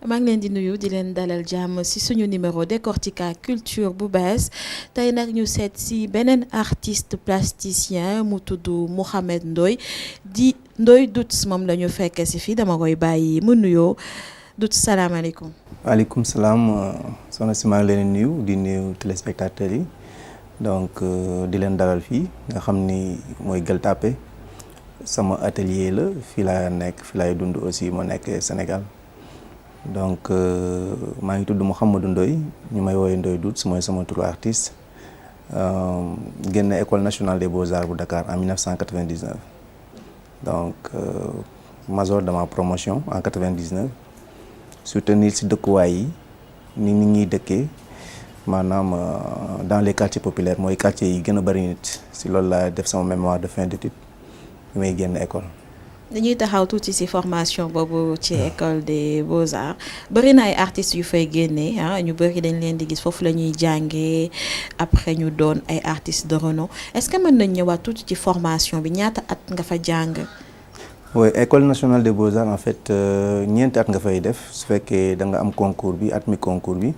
maa ngi leen di nuyu di leen dalal jàmm ci suñu numéro Décortica culture bu bees tey nag ñu seet ci beneen artiste plasticien mu tudd Mouhamed Ndoye di Ndoye Douts moom la ñu fekk ci fii dama koy bàyyi mu nuyoo Douts salaamaaleykum. waaleykum salaam soxna si maa ngi leen di nuyu téléspectateurs yi donc di leen dalal fii nga xam ni mooy Gueule Tapée sama atelier la fii laa nekk fii laay dund aussi ma nekk Sénégal. Donc maa ngi tudd Mouhamadou Ndoye ñu may woowee Ndoye Douts mooy sama turu artiste génn école nationale des beaux-arts bu Dakar en 1999 donc major de ma promotion en 99 soutenir si dëkkuwaay yi ni nit ñuy dëkkee maanaam dans les quartiers populaires mooy quartiers yi gën a bari nit si loolu laa def sama mémoire de fin d'études bi may génn école. dañuy taxaw tuuti ci formation boobu ci école des beaux-arts bëri na ay artistes yu fay génnee ñu bëri dañ leen di gis foofu la ñuy jàngee après ñu doon ay artistes de renom est-ce que mën nañ ñëwaat tuuti ci formation bi ñaata at nga fa jàng. oui école nationale des beaux-arts en fait ñeenti at nga fay def su fekkee da nga am concours bi at mi concours bi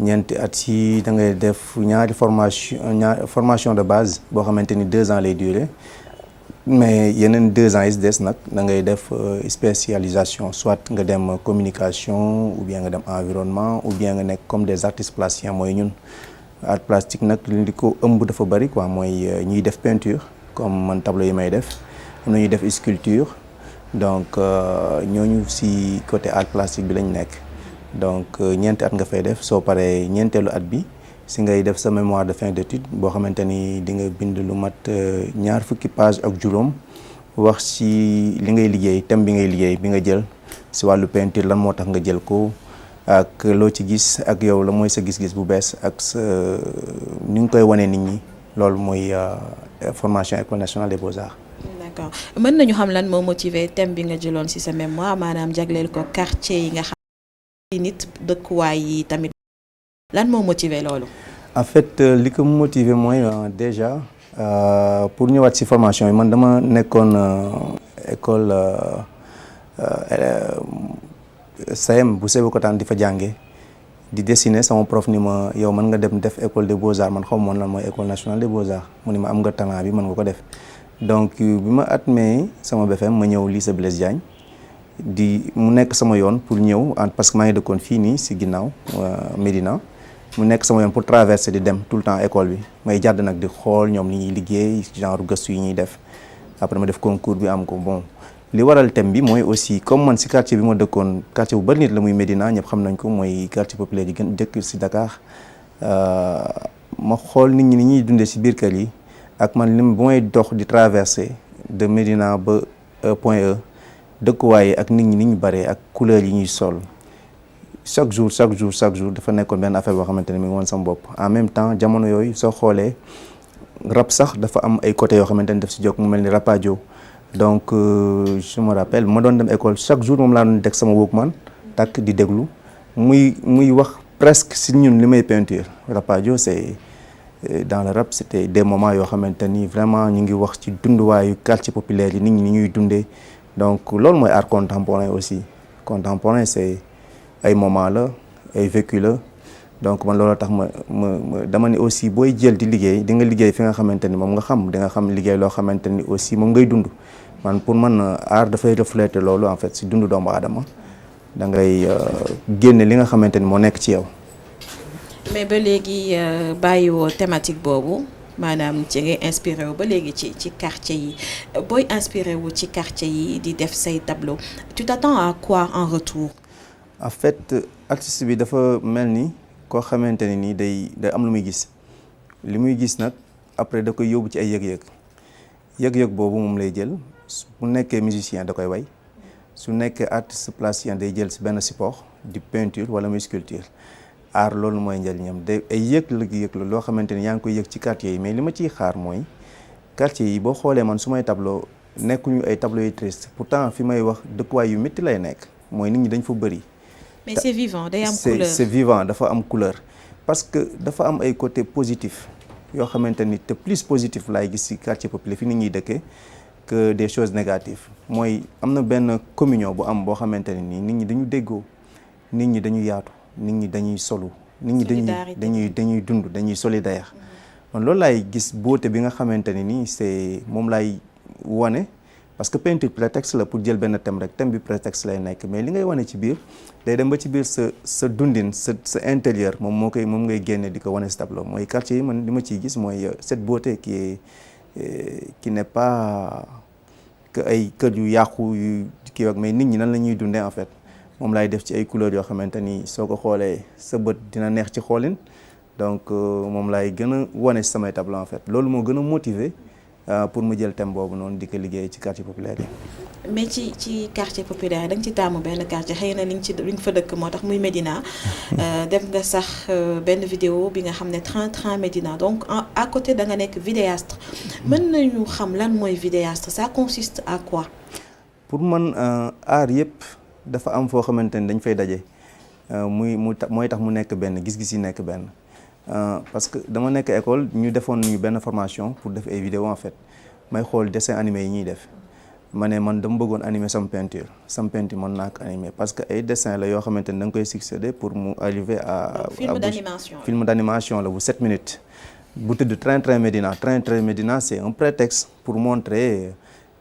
ñeenti at si da ngay def ñaari formation de base boo xamante ni 2 ans lay durer. mais yeneen 2 ans yi des nag da ngay def spécialisation soit nga dem communication ou bien nga dem environnement ou bien nga nekk comme des artistes plasticiens mooy ñun art plastique nag li ko ëmb dafa bari quoi mooy ñiy def peinture comme man tableau yi may def am na ñuy def sculpture donc ñooñu ci côté art plastique bi lañ nekk donc ñeenti at nga fay def soo paree ñeenteelu at bi si ngay def sa mémoire de fin d'études boo xamante ni di nga bind lu mat 2 fukki page ak juróom wax ci li ngay liggéey thème bi ngay liggéey bi nga jël si wàllu peinture lan moo tax nga jël ko ak loo ci gis ak yow la mooy sa gis-gis bu bees ak sa ni nga koy wanee nit ñi loolu mooy formation école nationale des beaux-arts. d'accord mën nañu xam lan moo motiver thème bi nga jëloon ci sa mémoire maanaam jagleel ko quartier yi nga xam nit dëkkuwaay yi tamit. lan moo motiver loolu. en fait li ko motiver mooy déjà pour ñëwaat ci formation yi man dama nekkoon école CM bu Sébikotane di fa jànge di dessiner sama prof ni ma yow mën nga dem def école des beaux-arts man xaw ma woon lan mooy école nationale des beaux-arts mu ni ma am nga talent bi mën nga ko def donc bi ma admee sama BFM ma ñëw lycée Blaise Diagne mu nekk sama yoon pour ñëw parce que maa ngi dëkkoon fii nii ci ginnaaw Médina. mu nekk sama yoon pour traverser di dem tout le temps école bi may jàdd nag di xool ñoom li ñuy liggéey genre gëstu yi ñuy def après ma def concours bi am ko bon li waral thème bi mooy aussi comme man ci quartier bi ma dëkkoon quartier bu bari nit la muy Médina ñëpp xam nañ ko mooy quartier populaire yi gën dëkk ci Dakar ma xool nit ñi ni ñuy dundee ci biir kër yi ak man lim bu may dox di traverser de Médina ba Point E dëkkuwaay ak nit ñi ni ñu baree ak couleur yi ñuy sol chaque jour dafa nekkoon benn affaire boo xamante ne mi ngi woon sama bopp en même temps jamono yooyu soo xoolee rap sax dafa am ay côté yoo xamante ne daf ci jóg mu mel ni rapadio donc je me rappelle ma doon dem école chaque jour moom laa doon teg sama Walkman takk di déglu muy wax presque ci ñun li may peinture rapadio c'est dans le rap c'était des moments yoo xamante ni vraiment ñu ngi wax ci dunduwaayu quartier populaire yi nit ñi ni ñuy dundee donc loolu mooy art contemporain aussi contemporain c'est ay moment la ay vécu la donc man loolu tax ma dama ne aussi booy jël di liggéey di nga liggéey fi nga xamante ni moom nga xam di nga xam liggéey loo xamante ni aussi moom ngay dund man pour man art dafay refléter loolu en fait si dundu doomu aadama da ngay génne li nga xamante ni moo nekk ci yow. mais ba léegi bàyyiwoo thématique boobu maanaam ci ngay inspiré wu ba léegi ci quartier yi booy inspiré wu ci quartier yi di def say tableau tu t'attends à quoi en retour. en fait artiste bi dafa mel ni koo xamante ne nii day am lu muy gis li muy gis nag après da koy yóbbu ci ay yëg-yëg boobu moom lay jël bu nekkee musicien da koy way su nekkee artiste plasticien day jël si benn support di peinture wala muy sculpture art loolu mooy njëriñam day ay yëg la loo xamante ni yaa ngi koy yëg ci quartier yi mais li ma ciy xaar mooy quartier yi boo xoolee man su may tableau nekkuñu ay tableau yu triste pourtant fi may wax dëkkuwaay yu métti lay nekk mooy nit ñi dañ fa bëri. mais c'est vivant day am couleur c'est vivant dafa am couleur parce que dafa am ay côté positif yoo xamante ni te plus positif laay gis ci quartier populaire fi nit ñuy dëkkee que des choses négatives mooy am na benn communion bu am boo xamante ne nii nit ñi dañu déggoo nit ñi dañuy yaatu nit ñi dañuy solu nit ñi dañuy dund dañuy solidaire man loolu laay gis beauté bi nga xamante ne nii c'est moom laay wane parce que peinture prétexte la pour jël benn thème rek thème bi prétexte lay nekk mais li ngay wane ci biir day dem ba ci biir sa dundin sa intérieur moom ngay génne di ko wane si tableau mooy quartier yi man li ma ciy gis mooy cette beauté qui n'est pas que ay kër yu yàqu yu kii ak mais nit ñi nan la ñuy dundee en fait moom laay def ci ay couleurs yoo xamante ni soo ko xoolee sa bët dina neex ci xoolin donc moom laay gën a wane si samay tableau en fait loolu moo gën a motiver pour mu jël thème boobu noonu di ko liggéey ci quartier populaire yi. mais ci quartier populaire yi da nga ci taamu benn quartier xëy na li nga fa dëkk moo tax muy Médina def nga sax benn vidéo bi nga xam ne train Médina donc à côté da nga nekk vidéaste mën nañu xam lan mooy vidéaste ça consiste à quoi. pour man art yëpp dafa am foo xamante ni dañ fay daje mooy tax mu nekk benn gis-gis yi nekk benn. Parce que dama nekk école ñu defoon ñu benn formation pour def ay vidéo en fait may xool dessin animé yi ñuy def ma ne man dama bëggoon animer sama peinture mën naa ko animer parce que ay dessin la yoo xamante ni da nga koy succéder pour mu arriver à film d'animation la bu 7 minutes bu tudd Train Médina c'est un prétexte pour montrer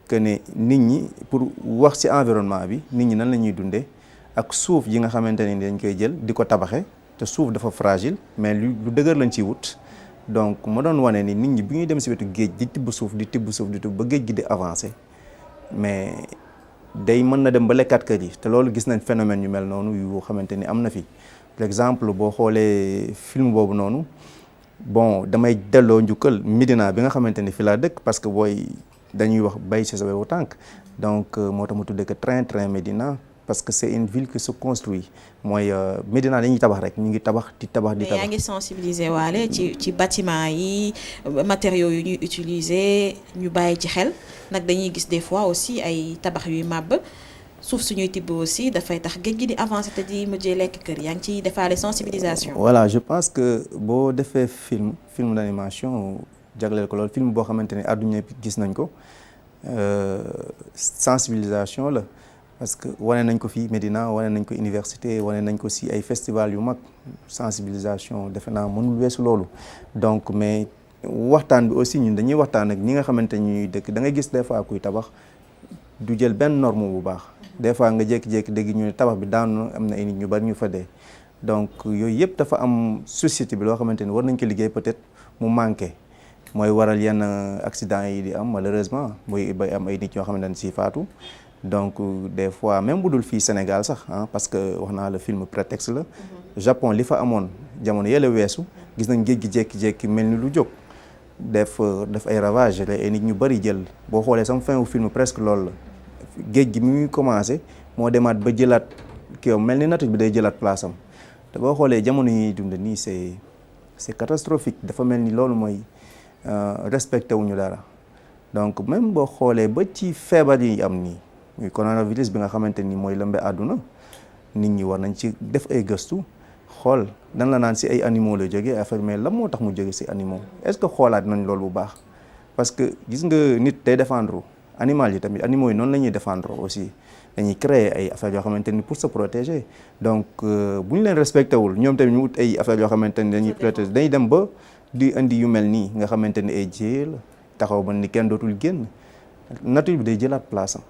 que ne nit ñi pour wax ci environnement bi nit ñi nan la ñuy dundee ak suuf yi nga xamante ni dañ koy jël di ko tabaxe te suuf dafa fragile mais lu dëgër lañ ciy wut donc ma doon wane ni nit ñi bu ñuy dem si wetu géej di tibb suuf ba géej gi di avancer mais day mën na dem ba lekkaat kër yi te loolu gis nañ phénomène yu mel noonu yu xamante ni am na fi par exemple boo xoolee film boobu noonu bon damay delloo njukkal Médina bi nga xamante ni fi laa dëkk parce que booy dañuy wax bay ci sa wewu tànk donc moo tax ma tuddee que train Médina parce que c'est une ville qui se construit mooy Médina dañuy tabax rek ñu ngi tabax di tabax. mais yaa ngi sensibiliser waale ci bâtiment yi matériaux yu ñuy utiliser ñu bàyyi ci xel nag dañuy gis des fois aussi ay tabax yuy màbb suuf suñuy tibb aussi dafay tax géej gi di avancer te di mujjee lekk kër yaa ngi ciy defaale sensibilisation. voilà je pense que boo defee film d'animation jagleel ko loolu film boo xamante ne àdduna bi gis nañ ko sensibilisation la. parce que wane nañ ko fii Médina wane nañ ko université wane nañ ko si ay festival yu mag sensibilisation defe naa mënul weesu loolu donc mais waxtaan bi aussi ñun dañuy waxtaan ak ñi nga xamante ñuy dëkk da ngay gis des fois kuy tabax du jël benn norme bu baax des fois nga jékki-jékki dégg ñu ne tabax bi daanu am na ay nit ñu bari ñu fa dee donc yooyu yëpp dafa am société bi loo xamante ni war nañ ko liggéey peut-être mu manqué mooy waral yenn accident yi di am malheureusement mooy bay am ay nit ñoo xamante ne si faatu. donc des fois même bu dul fii Sénégal sax parce que wax naa la film prétexte la Japon li fa amoon jamono yële weesu gis nañ géej gi jékki-jékki mel ni lu jóg def ay ravage ay nit ñu bari jël boo xoolee sama fin wu film presque loolu la géej gi mi muy commencé moo demaat ba jëlaat kii mel ni nature bi day jëlaat place am te boo xoolee jamono yi dund nii c'est catastrophique dafa mel ni loolu mooy respecté wuñu dara donc même boo xoolee ba ci feebar yi am nii muy coronavirus bi nga xamante ni mooy lëmbe àdduna nit ñi war nañ ci def ay gëstu xool dan la naan si ay animaux la jógee affaire mais lan moo tax mu jóge si animaux est-ce que xoolaat nañ loolu bu baax parce que gis nga nit day défendre animal yi tamit animaux yi noonu la ñuy défendre aussi dañuy créer ay affaires yoo xamante ni pour se protéger donc bu ñu leen respecté wul ñoom tamit ñu wut ay affaires yoo xamante ni dañuy protéger dañuy dem ba di indi yu mel nii nga xamante ni ay jéey la taxaw ba ni kenn dootul génn nature bi day jëlaat place am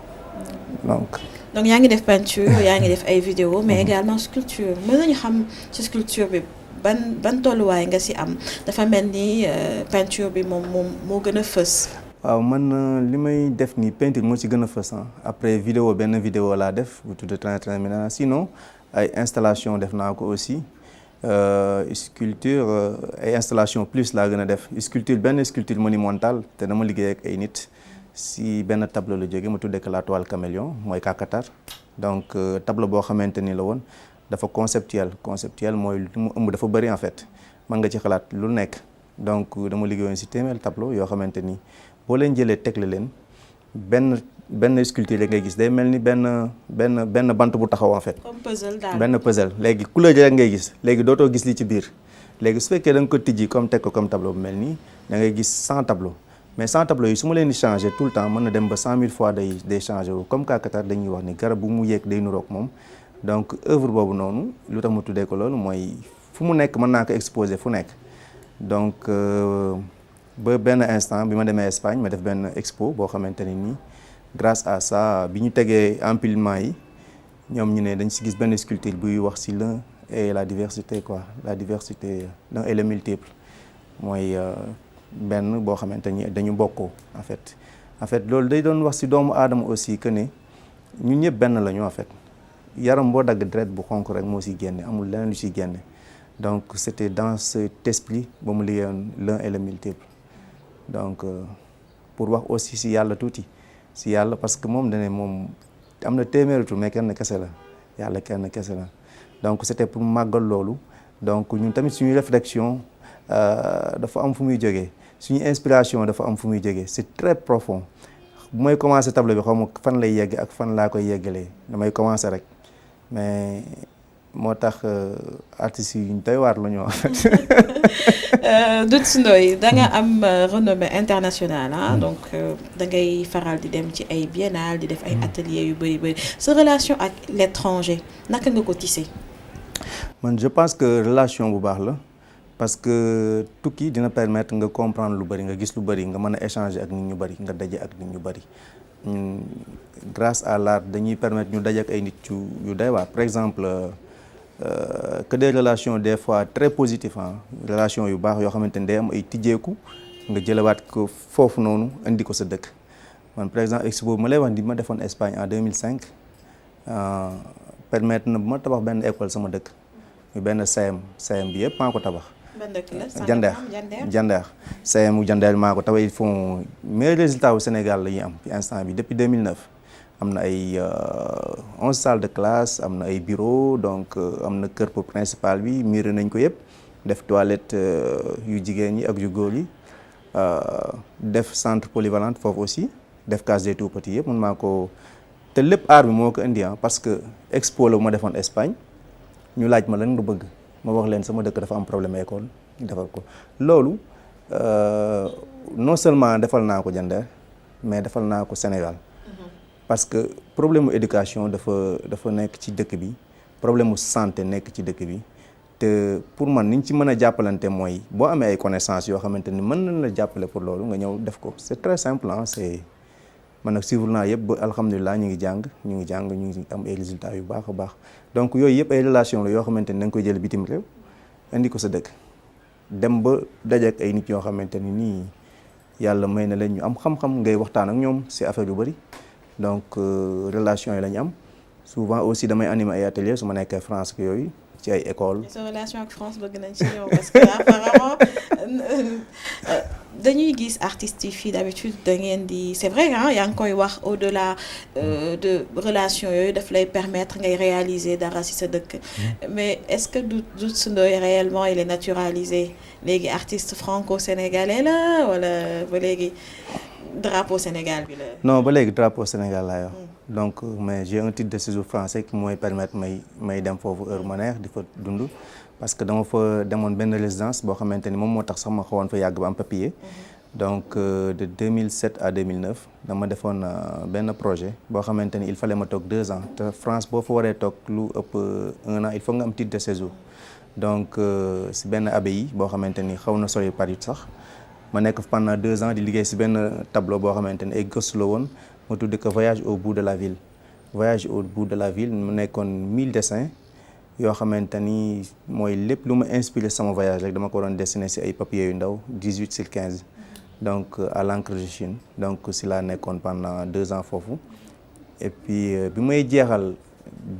donc yaa ngi def peinture yaa ngi def ay vidéo mais également sculpture mën nañu xam ci sculpture bi ban tolluwaay nga ci am dafa mel ni peinture bi moom moo gën a fës. waaw man li may def nii peinture moo ci gën a fës après benn vidéo laa def bu tudd Train Médina sinon ay installation def naa ko aussi sculpture ay installation plus laa gën a def benn sculpture monumentale te dama liggéey ak ay nit. si benn tableau la jógee ma tuddee que la toile caméléon mooy kakatar donc tableau boo xamante ni la woon dafa conceptuel mooy lu mu ëmb dafa bëri en fait mën nga ci xalaat lu nekk donc dama liggéeyoon si téeméer tableau yoo xamante ni boo leen jëlee tegle leen benn sculpture rek ngay gis day mel ni benn bant bu taxaw en fait. comme puzzle daal benn puzzle léegi couleur rek ngay gis léegi dootoo gis li ci biir léegi su fekkee da nga ko tijji comme teg ko comme tableau bu mel nii da ngay gis 100 tableaux. mais 100 tableaux yi su ma leen di changer tout le temps mën na dem ba 100 000 fois day changer wu comme kakatar dañuy wax ni garab bu mu yéeg day nuroog moom donc œuvre boobu noonu lu tax ma tuddee ko loolu mooy fu mu nekk mën naa ko exposer fu nekk donc ba benn instant bi ma demee Espagne ma def benn expo boo xamante ne nii grâce à ça bi ñu tegee empilement yi ñoom ñu ne dañ si gis benn sculpture buy wax si l'un et la diversité quoi la diversité l'un et le multiple mooy benn boo xamante ni dañu bokkoo en fait loolu day doon wax si doomu aadama aussi que ne ñun ñëpp benn la ñu en fait yaram boo dagg deret bu xonk rek moo siy génne amul leneen lu siy génne donc c'était dans cet esprit ba mu liggéeyoon l'un et le multiple donc pour wax aussi si yàlla tuuti si yàlla parce que moom dane moom am na téeméeri tur mais kenn kese la yàlla kenn kese la donc c'était pour màggal loolu donc ñun tamit suñuy réflexion dafa am fu muy jógee suñu inspiration dafa am fu muy jógee c'est très profond bu may commencer tableau bi xaw ma fan lay yegg ak fan laa koy yeggalee damay commencer rek mais moo tax artistes yi ñu doy waar la ñu en fait. Doudou Ndoye da nga am renommée internationale donc da ngay faral di dem ci ay biennale di def ay ateliers yu bëri sa relation ak l'étranger naka nga ko tissé. man je pense que relation bu baax la parce que tukki dina permettre nga comprendre lu bëri nga gis lu bëri nga mën a échanger ak nit ñu bëri nga daje ak nit ñu bëri grâce à l'art dañuy permettre ñu daje ak ay nit yu doy waar par exemple. Que des relations des fois très positives relation yu baax yoo xamante ni day am ay tijjeeku nga jëlewaat ko foofu noonu indi ko sa dëkk man par exemple expo ma lay wax di ma defoon Espagne en 2005 permettre na bu ma tabax benn école sama dëkk ñu benn CM bi yëpp maa ko tabax. ban dëkk la Jandeer CM u Jandeer maa ko tabax ils font meilleurs résultats au Sénégal la ñuy am ci instant bi depuis 2009. am na ay 11 salles de classe am na ay bureau donc am na kër pour principal bi miiré nañ ko yëpp def toilette yu jigéen ñi ak yu góor yi def centre polyvalente foofu aussi def case des tout-petits yëpp man maa ko te lépp art bi moo ko indi parce que expo la bu ma defoon Espagne ñu laaj ma lan nga bëgg ma wax leen sama dëkk dafa am problème école ñu defal ko loolu non seulement defal naa ko Jandeer mais defal naa ko Sénégal. parce que problème mu éducation dafa nekk ci dëkk bi problème mu santé nekk ci dëkk bi te pour man ni ñu ci mën a jàppalante mooy boo amee ay connaissances yoo xamante ni mën nañ la jàppale pour loolu nga ñëw def ko c'est très simple c'est man nag suivre naa yëpp ba alhamdulilah ñu ngi am ay résultats yu baax a baax donc yooyu yëpp ay relation la yoo xamante ni da nga koy jël bitim réew indi ko sa dëkk dem ba dajeek ay nit yoo xamante ni nii yàlla may na leen ñu am xam-xam ngay waxtaan ak ñoom ci affaire yu bari. donc relation yi la ñu am souvent aussi damay animer ay ateliers su ma nekkee France ak yooyu ci ay écoles. sa relation ak France bëgg nañ ci ñëw parce que apparemment dañuy gis artistes yi fii d'habitude da ngeen di c'est vrai yaa ngi koy wax au-delà de relation yooyu daf lay permettre ngay réaliser dara ci sa dëkk. mais est-ce que Doudou Ndoye réellement il est naturalisé léegi artiste franco-sénégalais la wala ba léegi. drapeau Sénégal bi la. non ba léegi drapeau Sénégal laa yor donc mais j'ai un titre de séjour français qui mooy permettre may dem foofu heure ma neex di fa dund parce que dama fa demoon benn résidence boo xamante ni moom moo tax sax ma xawoon fa yàgg ba am papier. donc de 2007 à 2009 dama defoon benn projet boo xamante ni il fallait ma toog 2 ans te France boo fa waree toog lu ëpp 1 an il faut nga am titre de séjour donc si benn abbaye boo xamante ni xaw na sori Paris sax. ma nekk pendant 2 ans di liggéey ci benn tableau boo xamante ne ay gëstu la woon ma tudde ko voyage au bout de la ville mu nekkoon 1000 dessins yoo xamante ni mooy lépp lu ma inspiré sama voyage rek dama ko doon dessiner ci ay papiers yu ndaw 18/15 donc à l'encre de Chine donc ci laa nekkoon pendant 2 ans foofu et puis bi may jeexal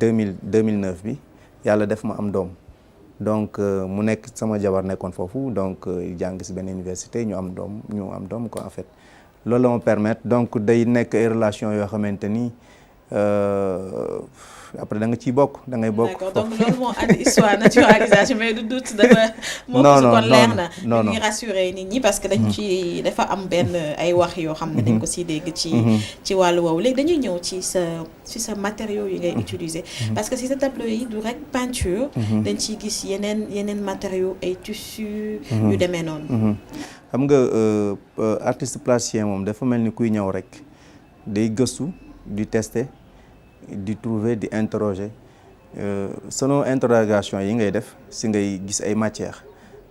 2009 bi yàlla def ma am doom. donc mu nekk sama jabar nekkoon foofu donc jàng ci benn université ñu am doom quoi en fait loolu la ma permettre donc day nekk ay relation yoo xamante ni après da nga ciy bokk da ngay bokk. d'accord donc loolu moo andi histoire naturalisation mais du doute dafa. non non kon leer na. non ñu rassurer nit ñi parce que dañ ci dafa am benn ay wax yoo xam ne dañ ko siy dégg ci wàllu woowu léegi dañuy ñëw ci sa matériaux yi ngay utiliser. parce que si sa tableau yi du rek peinture. dañ ciy gis yeneen matériaux ay tissus. yu demee noonu. xam nga artiste plasticien moom dafa mel ni kuy ñëw rek day gëstu di tester. di trouver di interroger selon interrogation yi ngay def si ngay gis ay matières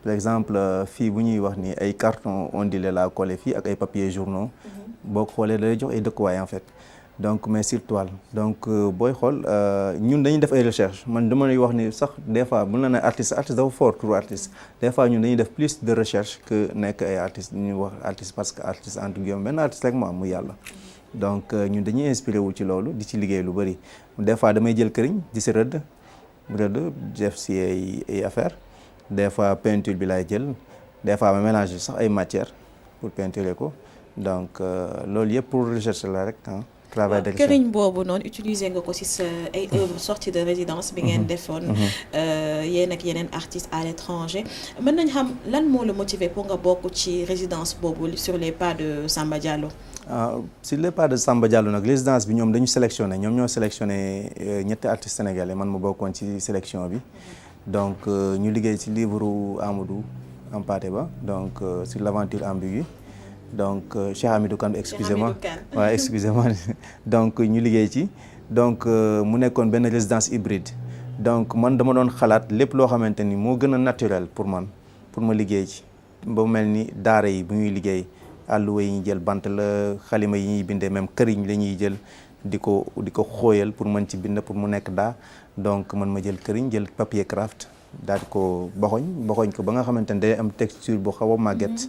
par exemple fii bu ñuy wax ni ay carton ondulé la collé fii ak ay papiers journaux boo ko xoolee da lay jox ay dëkkuwaay en fait donc mais sur toile donc booy xool ñun dañuy def ay recherche man dama lay wax ni sax des fois bu la nee artiste dafa fort pour artiste des fois ñun dañuy def plus de recherche que nekk ay artistes ñu wax artiste parce que artiste entre guillemets benn artiste rek moo am mu yàlla donc ñun dañuy inspiré wu ci loolu di ci liggéey lu bëri des fois damay jël këriñ di si rëdd def si ay affaire des fois peinture bi laay jël des fois ma mélange sax ay matières pour peinturer ko donc loolu yëpp pour recherche la rek ah. travail de recherche këriñ boobu noonu utiliser nga ko ci sa ay œuvres sorties de résidence bi ngeen defoon yéen ak yeneen artistes à l'étranger mën nañ xam lan moo la motiver pour nga bokk ci résidence boobu sur les pas de Samba Diallo. sur les pas de Samba Diallo nag résidence bi ñoom dañu sélectionné ñoom ñoo sélectionné ñetti artistes sénégalais man ma bokkoon ci sélection bi donc ñu liggéey ci livre Amadou Hampâté Bâ donc sur l'aventure ambiguë donc Cheikh Hamidou Kane excusez-moi waaw excusez-moi donc ñu liggéey ci donc mu nekkoon benn résidence hybride donc man dama doon xalaat lépp loo xamante ni moo gën a naturel pour man pour ma liggéey ci ba mel ni daara yi bu ñuy liggéey àlluwa yi ñuy jël bant la xalima yi ñuy bindee même këriñ la ñuy jël di ko xooyal pour mën ci bind pour mu nekk daa donc man ma jël këriñ jël papier craft daal di ko boxoñ ko ba nga xamante ne day am texture bu xaw a màgget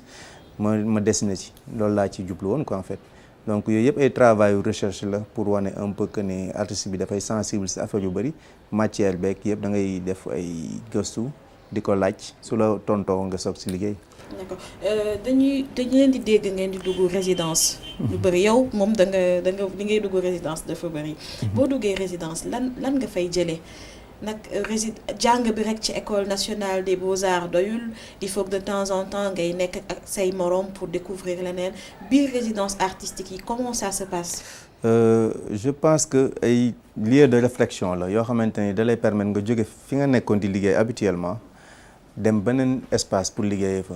ma dessiné ci loolu laa ci jublu woon quoi en fait donc yooyu yëpp ay travail recherche la pour wane un peu que ne artiste bi dafay sensible si affaire yu bëri matière beeg yëpp da ngay def ay gëstu di ko laaj su la tontoo nga soog si liggéey. d'accord dañu leen di dégg ngeen di dugg résidence. lu bëri yow moom da nga li ngay dugg résidence dafa bëri. boo duggee résidence lan nga fay jëlee. nag jàng bi rek ci école nationale des beaux-arts doyul il faut que de temps en temps ngay nekk ak say morom pour découvrir leneen biir résidence artistique yi comment ça se passe. Je pense que ay lieu de réflexion la yoo xamante ni da lay permettre nga jóge fi nga nekkoon di liggéey habituellement dem beneen espace pour liggéeyee fa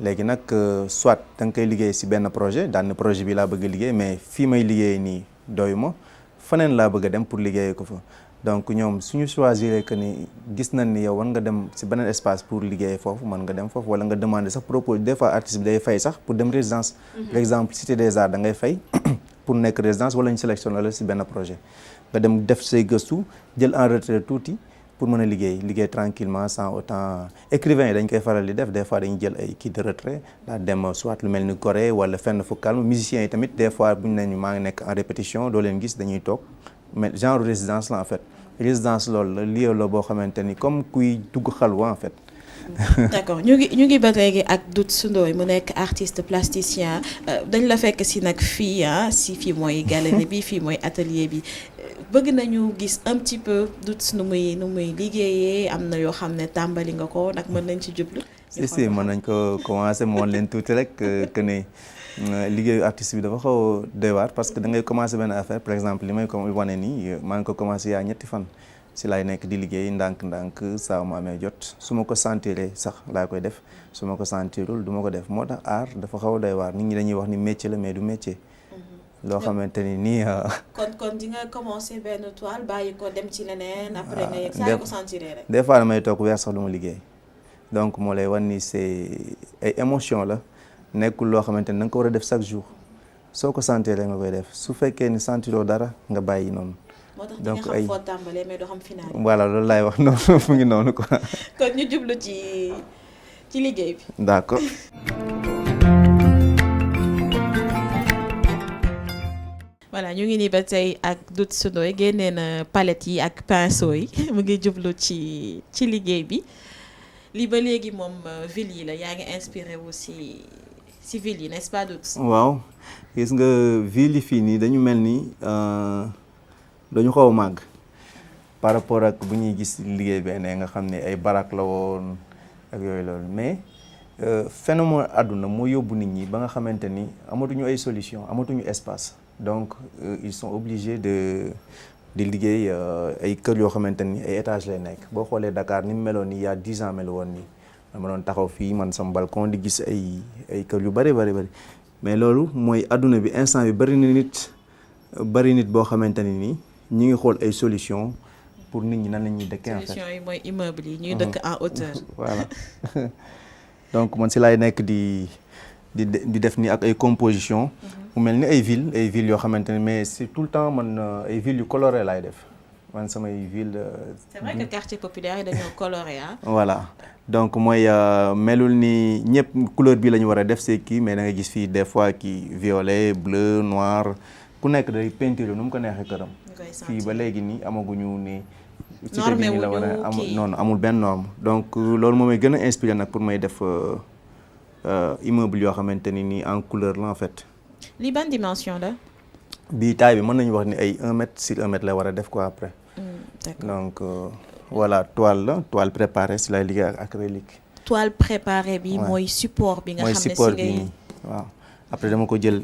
léegi nag soit da nga koy liggéey si benn projet daan na projet bi laa bëgg a liggéey mais fii may liggéey nii doyu ma faneen laa bëgg a dem pour liggéeyee ko fa. donc ñoom suñu choisir que ni gis nañ ni yow war nga dem ci beneen espace pour liggéey foofu mën nga dem foofu wala nga demander sax propose des fois artiste bi day fay sax pour dem résidence. par exemple Cité des Arts da ngay fay pour nekk résidence wala ñu sélectionné la ci benn projet nga dem def say gëstu jël en retrait tuuti pour mën a liggéey tranquillement sans autant écrivain yi dañ koy faral di def des fois dañuy jël ay kii de retrait daa dem soit lu mel ni Gorée wala fenn fu calme musiciens yi tamit des fois bu ñu nee maa ngi nekk en répétition doo leen gis dañuy toog mais genre résidence la en fait. résidence loolu la lieu la boo xamante ni comme kuy dugg xalwa en fait. d'accord ñu ngi ba léegi ak Doudou Ndoye mu nekk artiste plasticien dañ la fekk si nag fii fii mooy galerie bi fii mooy atelier bi bëgg nañu gis un petit peu Doudou nu muy liggéeyee am na yoo xam ne tàmbali nga ko nag mën nañ ci jublu. si mën nañ ko commencer moon leen tuuti rek que ne liggéeyu artiste bi dafa xaw a doy waar parce que da ngay commencer benn affaire par exemple li may ko wane nii maa ngi ko commencer yaa ñetti fan si laay nekk di liggéey ndànk-ndànk saa ma amee jot su ma ko sentiree sax laa koy def su ma ko sentirul du ma ko def moo tax art dafa xaw a doy waar nit ñi dañuy wax ni métier la mais du métier. loo xamante ni nii. kon di nga commencer benn toile bàyyi ko dem ci leneen. après nga yegg saa ko sentiree rek. des fois damay toog weer sax lu ma liggéey donc moo lay wan ni c'est ay émotion la. nekkul loo xamante ni da nga ko war a def chaque jour soo ko sentir nga koy def su fekkee ni sentiroo dara nga bàyyi noonu. moo tax di nga xam foo tàmbalee mais doo xam final. voilà loolu laay wax noonu mu ngi noonu quoi. kon ñu jublu ci liggéey bi. d'accord. voilà ñu ngi nii ba tey ak Doudou Ndoye génnee na palette yi ak pinceau yi mu ngi jublu ci liggéey bi lii ba léegi moom ville yi la yaa ngi inspiré wu si ville yi n'est-ce pas Doudou? waaw gis nga ville yi fii nii dañu mel ni dañu xaw a màgg par rapport ak bu ñuy gis liggéey benn nga xam ne ay barak la woon ak yooyu loolu mais phénomène àdduna moo yóbbu nit ñi ba nga xamante ni amatuñu ay solution amatuñu espace donc ils sont obligés di liggéey ay kër yoo xamante ni ay étage lay nekk boo xoolee Dakar ni mu meloon nii il y a 10 ans melu woon nii dama doon taxaw fii man sama balcon di gis ay kër yu bari mais loolu mooy àdduna bi instant bi bari nit boo xamante ni nii ñi ngi xool ay solution pour nit ñi nan la ñuy dëkkee en fait. solution yi mooy immeuble yi ñuy dëkk en hauteur. Voilà donc man si laay nekk di def ni ak ay composition mu mel ni ay villes yoo xamante ne mais c'est tout le temps man ay villes yu coloré laay def man samay ville. C'est vrai que quartier populaire yi dañoo coloré ah. Voilà donc mooy melul ni ñëpp couleur bi la ñu war a def c'est kii mais da nga gis fii des fois kii violet bleu noir ku nekk day peinture nu mu ko neexee këram. fii ba léegi nii amaguñu ni. cité bi nii la war a non amul benn norme donc loolu moo may gën a inspiré nag pour may def immeuble yoo xamante ni nii en couleur la en fait. lii ban dimension la. bii taille bi mën nañu wax ni ay 1 mètre sur 1 mètre la war a def quoi après. D'accord. Donc voilà toile préparée si lay liggéey ak acrylique. toile préparée bi mooy support bi nga xam ne si support bi nii waaw après dama ko jël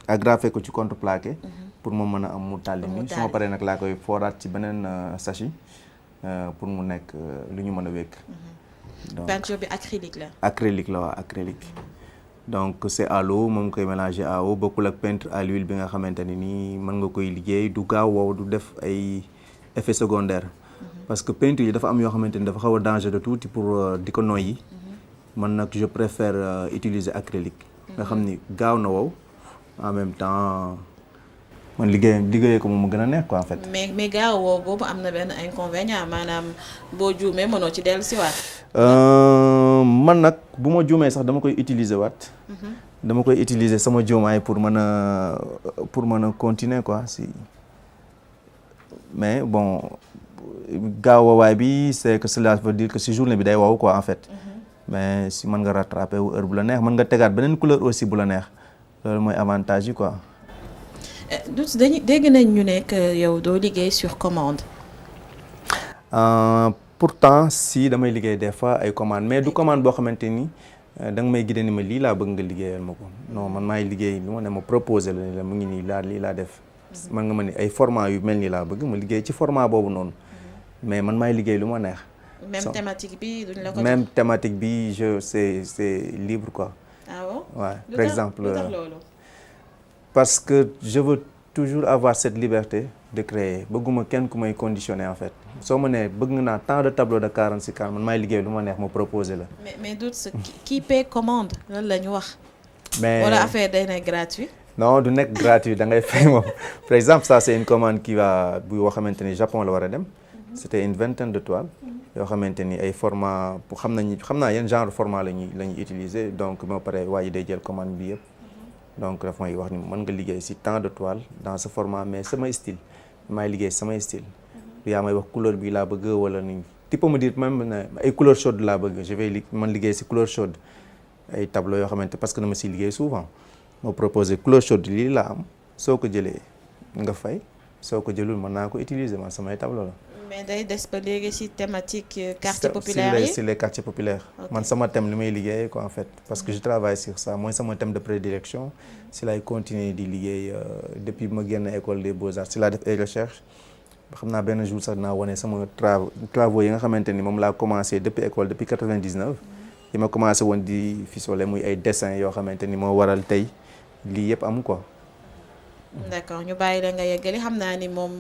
agrafé ko ci contreplaqué pour mu mën a am mu tàlli nii su ma paree nag laa koy fooraat ci beneen sachet pour mu nekk lu ñu mën a wékk. donc peinture bi acrylique la. acrylique la waaw acrylique. donc c'est à l'eau moom koy mélanger à eau bokkul ak peinture à l'huile bi nga xamante ni nii mën nga koy liggéey du gaaw wow du def ay effets secondaires. parce que peinture yi dafa am yoo xamante ni dafa xaw a danger de tuuti pour di ko noyyi. man nag je préfère utiliser acrylique. nga xam ni gaaw na wow en même temps man liggéeyee ko moom mu gën a neex quoi en fait. mais gaaw wow boobu am na benn inconvénient maanaam boo juumee mënoo ci dellusiwaat. man nag bu ma juumee sax dama koy utiliser waat. dama koy utiliser sama juumaay pour mën a continuer quoi si mais bon gaaw wawaay bi c'est que cela veut dire que si journée bi day wow quoi en fait. mais si mën nga rattraper wu heure bu la neex mën nga tegaat beneen couleur aussi bu la neex loolu mooy avantage yi quoi. dañuy dégg nañ ñu ne que yow doo liggéey sur commande. pourtant si damay liggéey des fois ay commande mais du commande boo xamante ni da nga may guider ni ma lii laa bëgg nga liggéeyal ma ko non man maay liggéey li ma ne ma proposer la mu ngi nii lii laa def. man nga ma ni ay format yu mel nii laa bëgg ma liggéey ci format boobu noonu mais man maay liggéey lu ma neex. même thématique bi duñ la ko. même thématique bi c'est libre quoi. ah bon ouais par exemple loolu. parce que je veux toujours avoir cette liberté de créer bëgguma kenn ku may conditionner en fait soo ma nee bëgg nga naa tant de tableau de 46 cartes man maay liggéey lu ma neex ma proposer la. mais Doudou qui paie commande lan la ñu wax. mais wala affaire day nekk gratuit. non du nekk gratuit da ngay fay moom par exemple ça c'est une commande qui va bu yoo xamante ni Japon la war a dem. c'était une vingtaine de toiles. yoo xamante ni ay format xam naa yan genre format la ñuy utiliser donc moo pare waa ji day jël commande bi yëpp. donc daf may wax ni mën nga liggéey ci tant de toiles dans ce format mais samay style maay liggéey samay style. yaa may wax couleur bi laa bëgg wala ni tu peux me dire même ne ay couleur chaude laa bëgg je vais man liggéey ci couleur chaude ay tableau yoo xamante parce que dama ciy liggéey souvent moo proposer couleur chaude lii laa am soo ko jëlee nga fay soo ko jëlul mën naa ko utiliser man samay tableau la. mais day des ba léegi ci thématique quartier populaire yi sur les quartiers populaires. man sama thème li may liggéey quoi en fait parce que je travaille sur ça mooy sama thème de prédilection si laay continuer di liggéey depuis ma génn école des beaux-arts si laa def ay recherche xam naa benn jour sax dinaa wane sama travaux yi nga xamante ni moom laa commencé depuis école depuis 99 yi ma commencé woon di ficeler muy ay dessins yoo xamante ni moo waral tey lii yëpp am quoi. d'accord ñu bàyyi la nga yeggali xam naa ni moom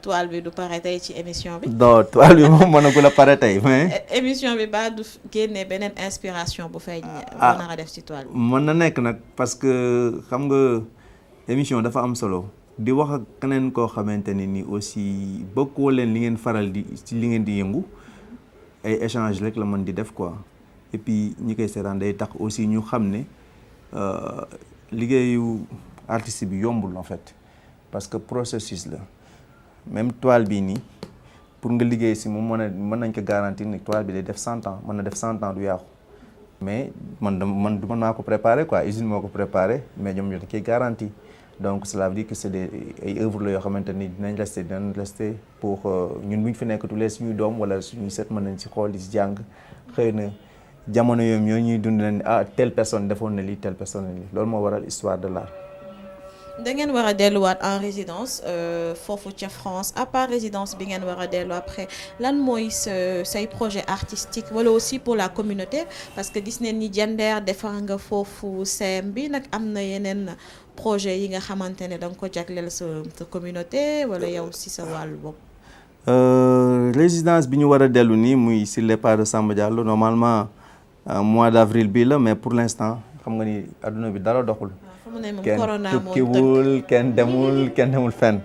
toile bi du pare tey ci émission bi. non toile bi moom mënagul a pare tey mais. émission bi ba du génne beneen inspiration bu fay. ah nar a def ci toile bi. mën na nekk nag parce que xam nga émission dafa am solo di wax ak keneen koo xamante ne ni aussi bokkoo leen li ngeen faral di ci li ngeen di yëngu ay échange rek la mën di def quoi et puis ñi koy seetaan day tax aussi ñu xam ne liggéeyu. artiste bi yombul en fait parce que processus la même toile bii nii pour nga liggéey si moom mën nañ ko garantir ni toile bi day def 100 ans mën na def 100 ans du yàqu mais man du maa ko préparé quoi usine moo ko préparé mais ñoom ñoo dañ koy garanti donc cela veut dire que c'est ay œuvres la yoo xamante ni dinañ rester pour ñun bu ñu fi nekk tous les suñuy doom wala suñuy set mën nañ si xool di si jàng xëy na jamono yooyu ñoo ñuy dund leen telle personne defoon na lii telle personne na lii loolu moo waral histoire de l'art. da ngeen war a delluwaat en résidence foofu ca France à part résidence bi ngeen war a dellu après lan mooy say projet artistique wala aussi pour la communauté parce que gis neen ni Diender defar nga foofu CEM bi nag am na yeneen projet yi nga xamante ne da nga ko jagleel sa communauté wala yow si sa wàllu bopp. Résidence bi ñu war a dellu nii muy sur les pas de Samba Diallo normalement mois d'avril bii la mais pour l'instant xam nga ni adduna bi dara doxul. kenn tukkiwul kenn demul fenn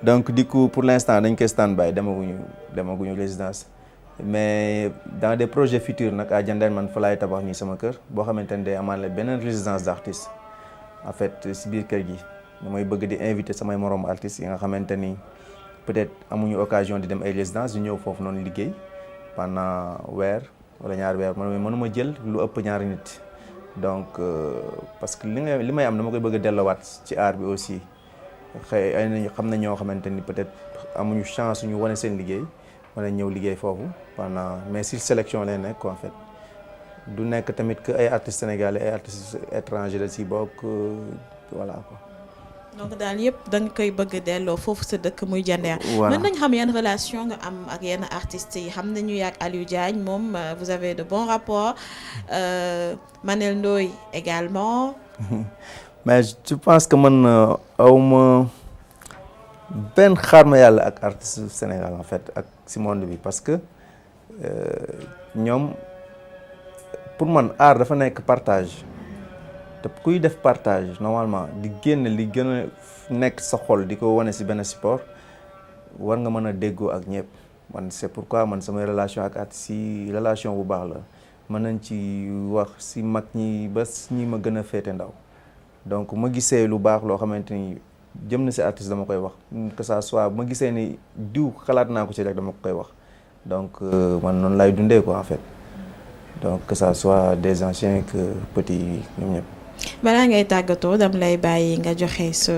donc du coup pour l'instant dañ koy stand by demaguñu résidence mais dans des projets futurs nag à Diender man fa laay tabax nii sama kër boo xamante ne day amaale beneen résidence d'artiste en fait si biir kër gi damay bëgg di inviter samay moroom artistes yi nga xamante ni peut-être amuñu occasion di dem ay résidence yu ñëw foofu noonu liggéey pendant weer wala ñaari weer man mënuma jël lu ëpp ñaari nit donc parce que li may am dama koy bëgg a delluwaat ci art bi aussi xëy ay nañu xam na ñoo xamante ni peut-être amuñu chance ñu wane seen liggéey wala ñëw liggéey foofu pendant mais si sélection lay nekk quoi en fait du nekk tamit que ay artistes sénégalais ay artistes étrangers la si bokk voilà quoi. donc daal yëpp da nga koy bëgg a delloo foofu sa dëkk muy Diender. voilà mën nañ xam yan relation nga am ak yenn artistes yi xam nañu yaak Aliou Diagne moom vous avez de bons rapports Manel Ndoye également. mais je pense que man awma benn xaar ma yàlla ak artiste Sénégal en fait ak si monde bi parce que ñoom pour man art dafa nekk partage. te kuy def partage normalement di génn li gën a nekk sa xol di ko wane ci benn support war nga mën a déggoo ak ñëpp man c'est pourquoi man samay relation ak artistes yi relation bu baax la mën nañ ci wax ci mag ñi ba ñi ma gën a féete ndaw donc ma gisee lu baax loo xamante ni jëm na ci artiste dama koy wax que ça soit ma gisee ni diw xalaat naa ko ci rek dama ko koy wax donc man noonu lay dundee quoi en fait donc que ça soit des anciens que petits ñoom ñëpp. balaa ngay tàggatoo dam lay bàyyi nga joxe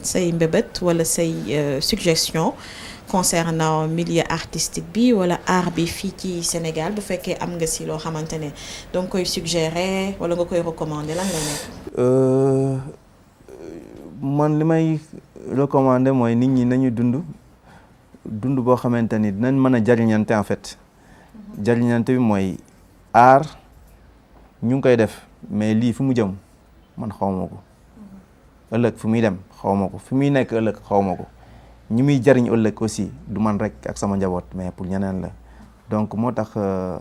say mbébét wala say suggestion concernant milieu artistique bi wala art bi fii ci Sénégal bu fekkee am nga si loo xamante ne danga koy suggérer wala nga koy recommander lan lay nekk. man li may recommander mooy nit ñi nañu dund boo xamante ni dinañ mën a jariñante en fait jariñante bi mooy art ñu ngi koy def mais lii fi mu jëm man xawma ko ëllëg fi muy dem xawma ko fi muy nekk ëllëg xawma ko ñi muy jariñ ëllëg aussi du man rek ak sama njaboot mais pour ñeneen la donc moo tax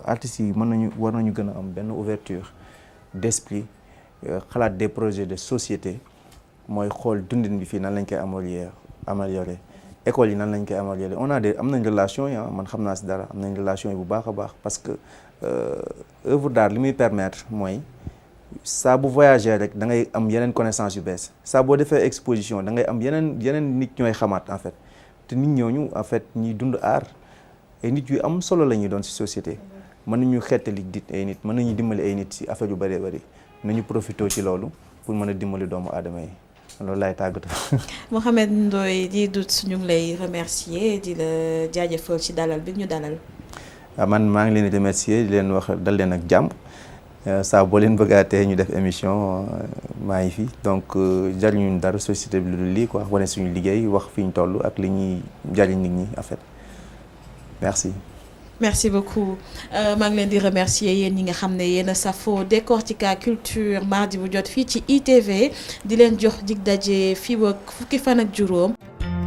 artistes yi war nañu gën a am benn ouverture d'esprit xalaat des projets de société mooy xool dundin bi fii nan lañ koy améliorer école yi nan lañ koy améliorer am nañ relation yi man xam naa si dara am nañ relation yi bu baax a baax parce que œuvre d'art li muy permettre mooy saa bu voyager rek da ngay am yeneen connaissance yu bees saa boo defee exposition da ngay am yeneen nit ñooy xamaat en fait te nit ñooñu en fait ñiy dund art ay nit yu am solo la ñuy doon ci société mën nañu xeetali ay nit mën nañu dimbali ay nit ci affaire yu bëree bëri nañu profité ci loolu pour mën a dimbali doomu aadama yi loolu laay tàggatoo. Mouhamed Ndoye di dut ñu ngi lay remercier di la jaajëfal ci dalal bi ñu dalal. man maa ngi leen di remercier di leen wax dal leen ak jàmm saa boo leen bëggaatee ñu def émission maa ngi fi donc jariñu dara société bi lu lii quoi wane suñu liggéey wax fi ñu toll ak li ñuy jariñ nit ñi en fait merci. merci beaucoup maa ngi leen di remercier yéen ñi nga xam ne yéen a safoo Décortica Culture mardi bu jot fii ci ITV di leen jox dig daje fii ak fukki fan ak juróom.